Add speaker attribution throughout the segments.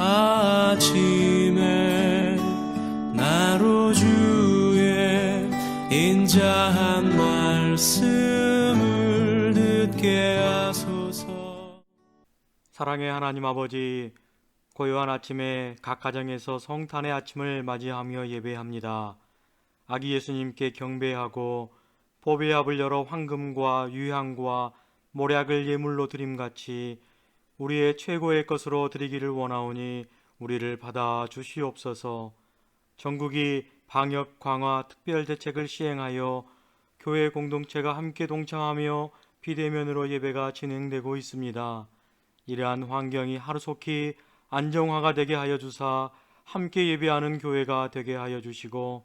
Speaker 1: 아침에 나로 주의 인자한 말씀을 듣게 하소서.
Speaker 2: 사랑의 하나님 아버지, 고요한 아침에 각 가정에서 성탄의 아침을 맞이하며 예배합니다. 아기 예수님께 경배하고 보배압을 열어 황금과 유향과 모략을 예물로 드림같이 우리의 최고의 것으로 드리기를 원하오니 우리를 받아 주시옵소서. 전국이 방역 강화 특별 대책을 시행하여 교회 공동체가 함께 동참하며 비대면으로 예배가 진행되고 있습니다. 이러한 환경이 하루속히 안정화가 되게 하여 주사 함께 예배하는 교회가 되게 하여 주시고,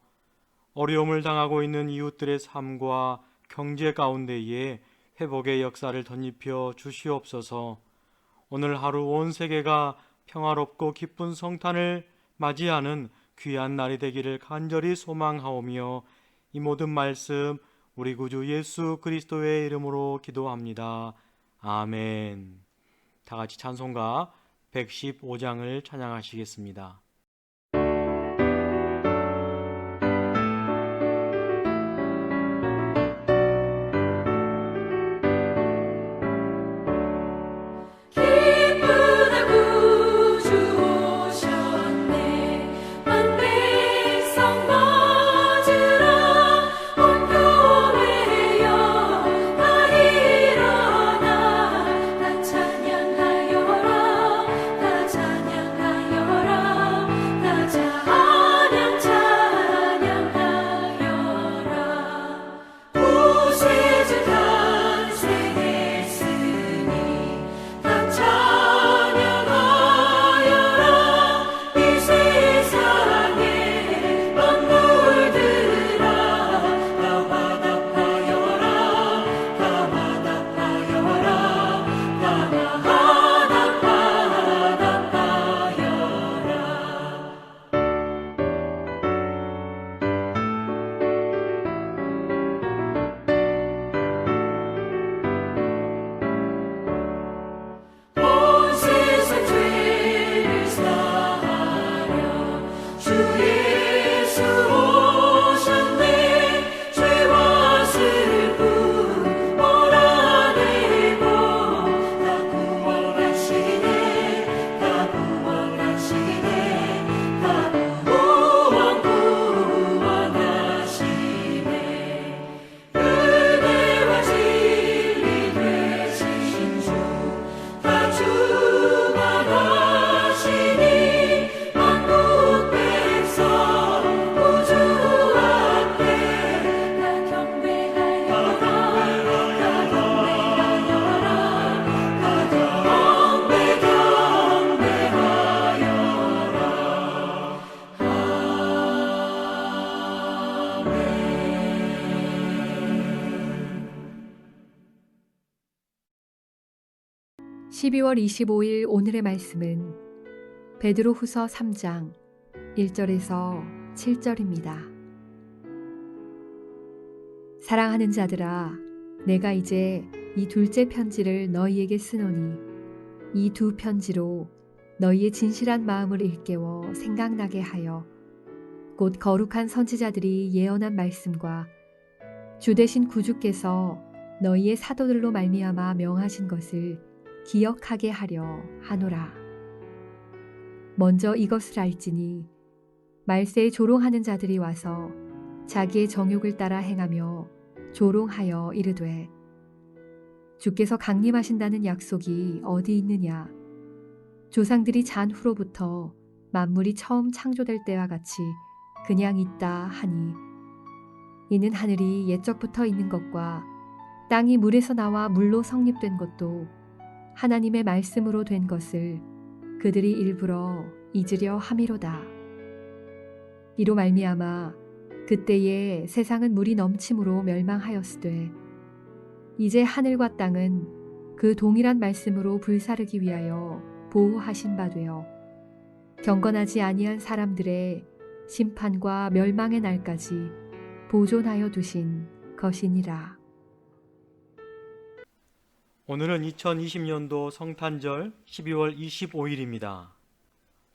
Speaker 2: 어려움을 당하고 있는 이웃들의 삶과 경제 가운데에 회복의 역사를 덧입혀 주시옵소서. 오늘 하루 온 세계가 평화롭고 기쁜 성탄을 맞이하는 귀한 날이 되기를 간절히 소망하오며, 이 모든 말씀 우리 구주 예수 그리스도의 이름으로 기도합니다. 아멘. 다 같이 찬송가 115장을 찬양하시겠습니다.
Speaker 3: (12월 25일) 오늘의 말씀은 베드로후서 3장 1절에서 7절입니다. 사랑하는 자들아, 내가 이제 이 둘째 편지를 너희에게 쓰노니 이 두 편지로 너희의 진실한 마음을 일깨워 생각나게 하여 곧 거룩한 선지자들이 예언한 말씀과 주 되신 구주께서 너희의 사도들로 말미암아 명하신 것을 기억하게 하려 하노라. 먼저 이것을 알지니 말세에 조롱하는 자들이 와서 자기의 정욕을 따라 행하며 조롱하여 이르되, 주께서 강림하신다는 약속이 어디 있느냐? 조상들이 잔 후로부터 만물이 처음 창조될 때와 같이 그냥 있다 하니, 이는 하늘이 옛적부터 있는 것과 땅이 물에서 나와 물로 성립된 것도 하나님의 말씀으로 된 것을 그들이 일부러 잊으려 함이로다. 이로 말미암아 그때에 세상은 물이 넘침으로 멸망하였으되, 이제 하늘과 땅은 그 동일한 말씀으로 불사르기 위하여 보호하신 바 되어 경건하지 아니한 사람들의 심판과 멸망의 날까지 보존하여 두신 것이니라.
Speaker 2: 오늘은 2020년도 성탄절 12월 25일입니다.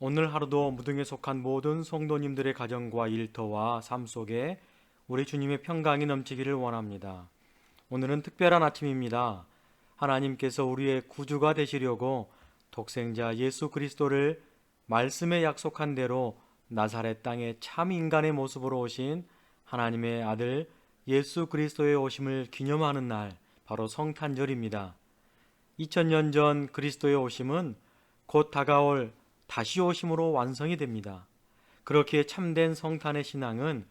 Speaker 2: 오늘 하루도 무등에 속한 모든 성도님들의 가정과 일터와 삶 속에 우리 주님의 평강이 넘치기를 원합니다. 오늘은 특별한 아침입니다. 하나님께서 우리의 구주가 되시려고 독생자 예수 그리스도를 말씀에 약속한 대로 나사렛 땅에 참 인간의 모습으로 오신 하나님의 아들 예수 그리스도의 오심을 기념하는 날, 바로 성탄절입니다. 2000년 전 그리스도의 오심은 곧 다가올 다시 오심으로 완성이 됩니다. 그렇기에 참된 성탄의 신앙은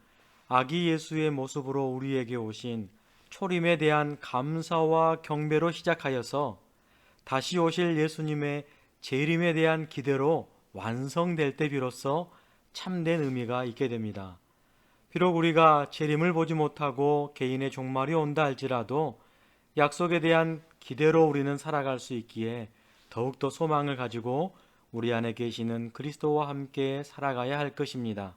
Speaker 2: 아기 예수의 모습으로 우리에게 오신 초림에 대한 감사와 경배로 시작하여서 다시 오실 예수님의 재림에 대한 기대로 완성될 때 비로소 참된 의미가 있게 됩니다. 비록 우리가 재림을 보지 못하고 개인의 종말이 온다 할지라도 약속에 대한 기대로 우리는 살아갈 수 있기에 더욱더 소망을 가지고 우리 안에 계시는 그리스도와 함께 살아가야 할 것입니다.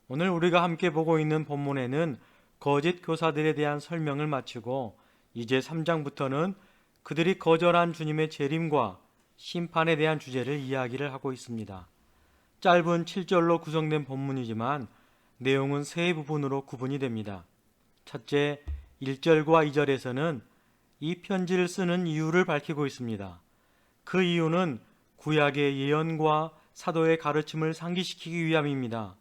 Speaker 2: 오늘 우리가 함께 보고 있는 본문에는 거짓 교사들에 대한 설명을 마치고 이제 3장부터는 그들이 거절한 주님의 재림과 심판에 대한 주제를 이야기를 하고 있습니다. 짧은 7절로 구성된 본문이지만 내용은 세 부분으로 구분이 됩니다. 첫째, 1절과 2절에서는 이 편지를 쓰는 이유를 밝히고 있습니다. 그 이유는 구약의 예언과 사도의 가르침을 상기시키기 위함입니다.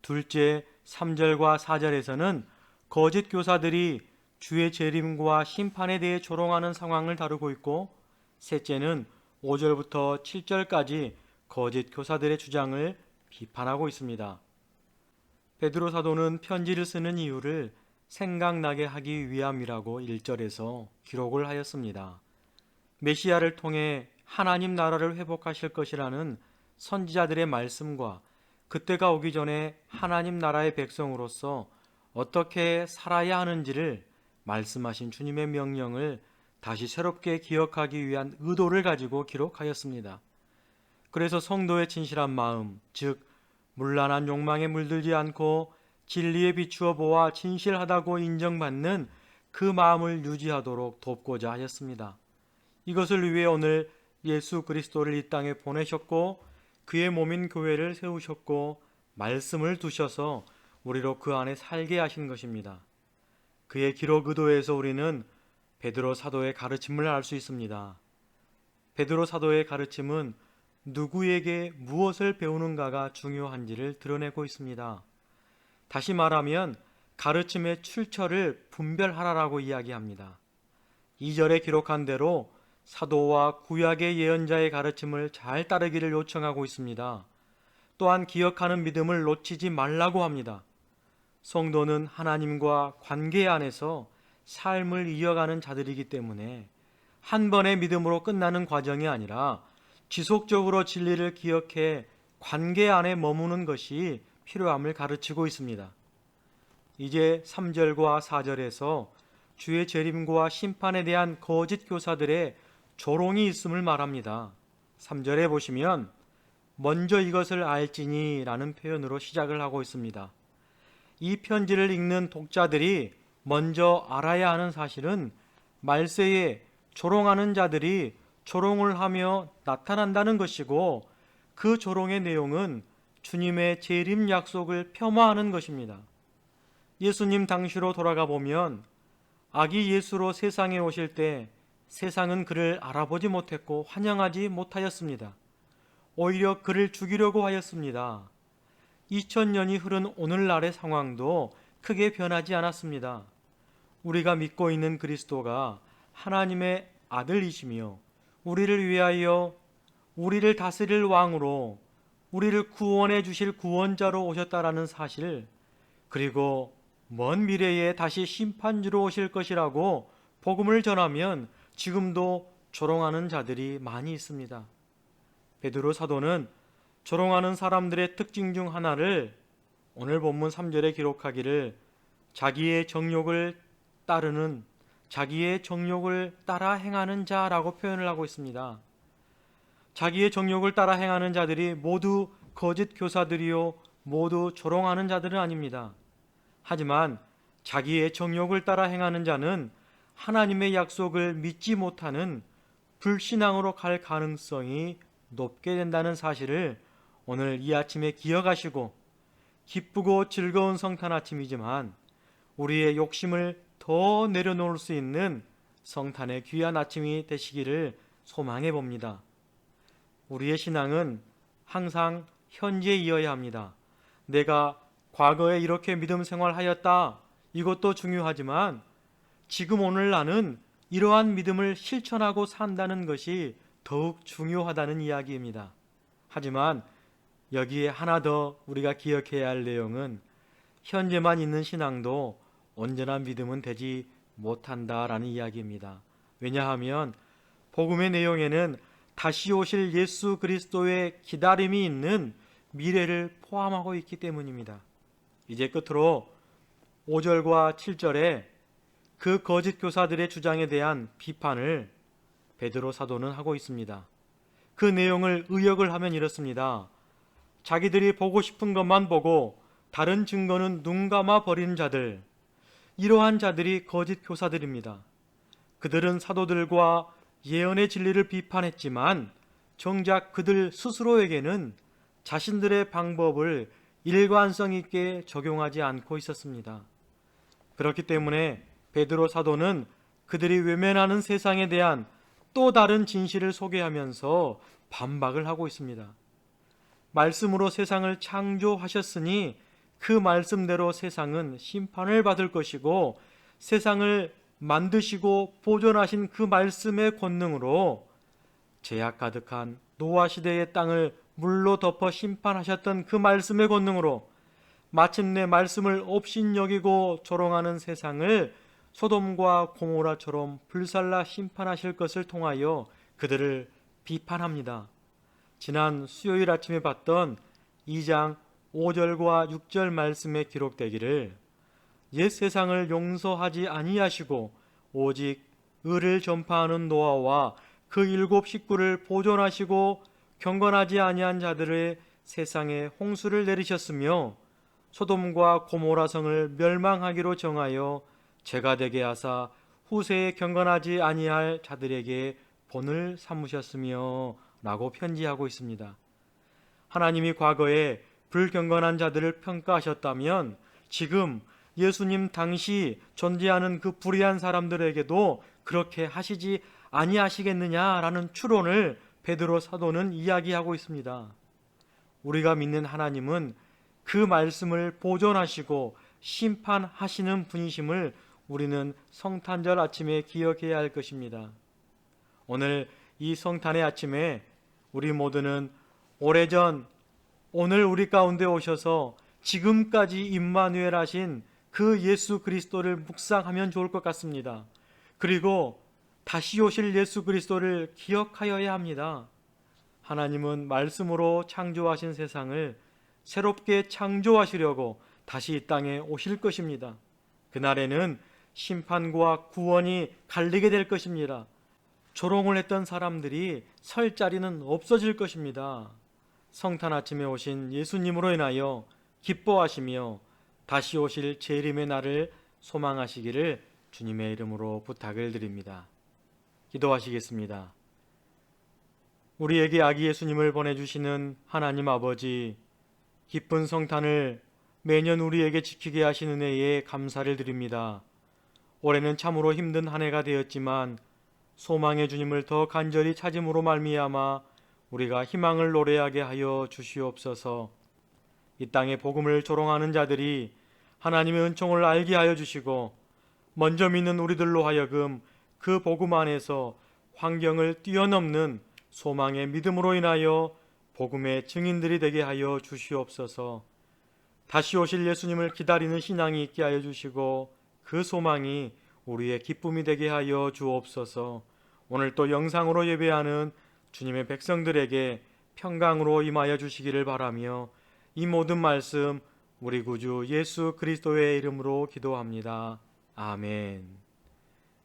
Speaker 2: 둘째, 3절과 4절에서는 거짓 교사들이 주의 재림과 심판에 대해 조롱하는 상황을 다루고 있고, 셋째는 5절부터 7절까지 거짓 교사들의 주장을 비판하고 있습니다. 베드로 사도는 편지를 쓰는 이유를 생각나게 하기 위함이라고 1절에서 기록을 하였습니다. 메시아를 통해 하나님 나라를 회복하실 것이라는 선지자들의 말씀과 그때가 오기 전에 하나님 나라의 백성으로서 어떻게 살아야 하는지를 말씀하신 주님의 명령을 다시 새롭게 기억하기 위한 의도를 가지고 기록하였습니다. 그래서 성도의 진실한 마음, 즉 문란한 욕망에 물들지 않고 진리에 비추어 보아 진실하다고 인정받는 그 마음을 유지하도록 돕고자 하였습니다. 이것을 위해 오늘 예수 그리스도를 이 땅에 보내셨고 그의 몸인 교회를 세우셨고 말씀을 두셔서 우리로 그 안에 살게 하신 것입니다. 그의 기록 의도에서 우리는 베드로 사도의 가르침을 알 수 있습니다. 베드로 사도의 가르침은 누구에게 무엇을 배우는가가 중요한지를 드러내고 있습니다. 다시 말하면 가르침의 출처를 분별하라라고 이야기합니다. 2절에 기록한 대로 사도와 구약의 예언자의 가르침을 잘 따르기를 요청하고 있습니다. 또한 기억하는 믿음을 놓치지 말라고 합니다. 성도는 하나님과 관계 안에서 삶을 이어가는 자들이기 때문에 한 번의 믿음으로 끝나는 과정이 아니라 지속적으로 진리를 기억해 관계 안에 머무는 것이 필요함을 가르치고 있습니다. 이제 3절과 4절에서 주의 재림과 심판에 대한 거짓 교사들의 조롱이 있음을 말합니다. 3절에 보시면 먼저 이것을 알지니 라는 표현으로 시작을 하고 있습니다. 이 편지를 읽는 독자들이 먼저 알아야 하는 사실은 말세에 조롱하는 자들이 조롱을 하며 나타난다는 것이고, 그 조롱의 내용은 주님의 재림 약속을 폄하하는 것입니다. 예수님 당시로 돌아가 보면 아기 예수로 세상에 오실 때 세상은 그를 알아보지 못했고 환영하지 못하였습니다. 오히려 그를 죽이려고 하였습니다. 2000년이 흐른 오늘날의 상황도 크게 변하지 않았습니다. 우리가 믿고 있는 그리스도가 하나님의 아들이시며 우리를 위하여 우리를 다스릴 왕으로 우리를 구원해 주실 구원자로 오셨다라는 사실, 그리고 먼 미래에 다시 심판주로 오실 것이라고 복음을 전하면 지금도 조롱하는 자들이 많이 있습니다. 베드로 사도는 조롱하는 사람들의 특징 중 하나를 오늘 본문 3절에 기록하기를 자기의 정욕을 따르는, 자기의 정욕을 따라 행하는 자라고 표현을 하고 있습니다. 자기의 정욕을 따라 행하는 자들이 모두 거짓 교사들이요 모두 조롱하는 자들은 아닙니다. 하지만 자기의 정욕을 따라 행하는 자는 하나님의 약속을 믿지 못하는 불신앙으로 갈 가능성이 높게 된다는 사실을 오늘 이 아침에 기억하시고 기쁘고 즐거운 성탄 아침이지만 우리의 욕심을 더 내려놓을 수 있는 성탄의 귀한 아침이 되시기를 소망해 봅니다. 우리의 신앙은 항상 현재에 이어야 합니다. 내가 과거에 이렇게 믿음 생활하였다, 이것도 중요하지만 지금 오늘 나는 이러한 믿음을 실천하고 산다는 것이 더욱 중요하다는 이야기입니다. 하지만 여기에 하나 더 우리가 기억해야 할 내용은 현재만 있는 신앙도 온전한 믿음은 되지 못한다라는 이야기입니다. 왜냐하면 복음의 내용에는 다시 오실 예수 그리스도의 기다림이 있는 미래를 포함하고 있기 때문입니다. 이제 끝으로 5절과 7절에 그 거짓 교사들의 주장에 대한 비판을 베드로 사도는 하고 있습니다. 그 내용을 의역을 하면 이렇습니다. 자기들이 보고 싶은 것만 보고 다른 증거는 눈 감아 버리는 자들, 이러한 자들이 거짓 교사들입니다. 그들은 사도들과 예언의 진리를 비판했지만 정작 그들 스스로에게는 자신들의 방법을 일관성 있게 적용하지 않고 있었습니다. 그렇기 때문에 베드로 사도는 그들이 외면하는 세상에 대한 또 다른 진실을 소개하면서 반박을 하고 있습니다. 말씀으로 세상을 창조하셨으니 그 말씀대로 세상은 심판을 받을 것이고 세상을 만드시고 보존하신 그 말씀의 권능으로 죄악 가득한 노아 시대의 땅을 물로 덮어 심판하셨던 그 말씀의 권능으로 마침내 말씀을 업신여기고 조롱하는 세상을 소돔과 고모라처럼 불살라 심판하실 것을 통하여 그들을 비판합니다. 지난 수요일 아침에 봤던 2장 5절과 6절 말씀에 기록되기를 옛 세상을 용서하지 아니하시고 오직 의를 전파하는 노아와 그 7 식구를 보존하시고 경건하지 아니한 자들의 세상에 홍수를 내리셨으며 소돔과 고모라 성을 멸망하기로 정하여 죄가 되게 하사 후세에 경건하지 아니할 자들에게 본을 삼으셨으며 라고 편지하고 있습니다. 하나님이 과거에 불경건한 자들을 평가하셨다면 지금 예수님 당시 존재하는 그 불의한 사람들에게도 그렇게 하시지 아니하시겠느냐라는 추론을 베드로 사도는 이야기하고 있습니다. 우리가 믿는 하나님은 그 말씀을 보존하시고 심판하시는 분이심을 우리는 성탄절 아침에 기억해야 할 것입니다. 오늘 이 성탄의 아침에 우리 모두는 오래전 오늘 우리 가운데 오셔서 지금까지 임마누엘 하신 그 예수 그리스도를 묵상하면 좋을 것 같습니다. 그리고 다시 오실 예수 그리스도를 기억하여야 합니다. 하나님은 말씀으로 창조하신 세상을 새롭게 창조하시려고 다시 이 땅에 오실 것입니다. 그날에는 심판과 구원이 갈리게 될 것입니다. 조롱을 했던 사람들이 설 자리는 없어질 것입니다. 성탄 아침에 오신 예수님으로 인하여 기뻐하시며 다시 오실 재림의 날을 소망하시기를 주님의 이름으로 부탁을 드립니다. 기도하시겠습니다. 우리에게 아기 예수님을 보내주시는 하나님 아버지, 기쁜 성탄을 매년 우리에게 지키게 하신 은혜에 감사를 드립니다. 올해는 참으로 힘든 한 해가 되었지만 소망의 주님을 더 간절히 찾음으로 말미암아 우리가 희망을 노래하게 하여 주시옵소서. 이 땅에 복음을 조롱하는 자들이 하나님의 은총을 알게 하여 주시고 먼저 믿는 우리들로 하여금 그 복음 안에서 환경을 뛰어넘는 소망의 믿음으로 인하여 복음의 증인들이 되게 하여 주시옵소서. 다시 오실 예수님을 기다리는 신앙이 있게 하여 주시고 그 소망이 우리의 기쁨이 되게 하여 주옵소서. 오늘 또 영상으로 예배하는 주님의 백성들에게 평강으로 임하여 주시기를 바라며 이 모든 말씀 우리 구주 예수 그리스도의 이름으로 기도합니다. 아멘.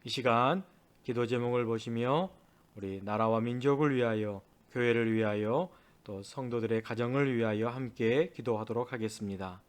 Speaker 2: 이 시간 기도 제목을 보시며 우리 나라와 민족을 위하여, 교회를 위하여, 또 성도들의 가정을 위하여 함께 기도하도록 하겠습니다.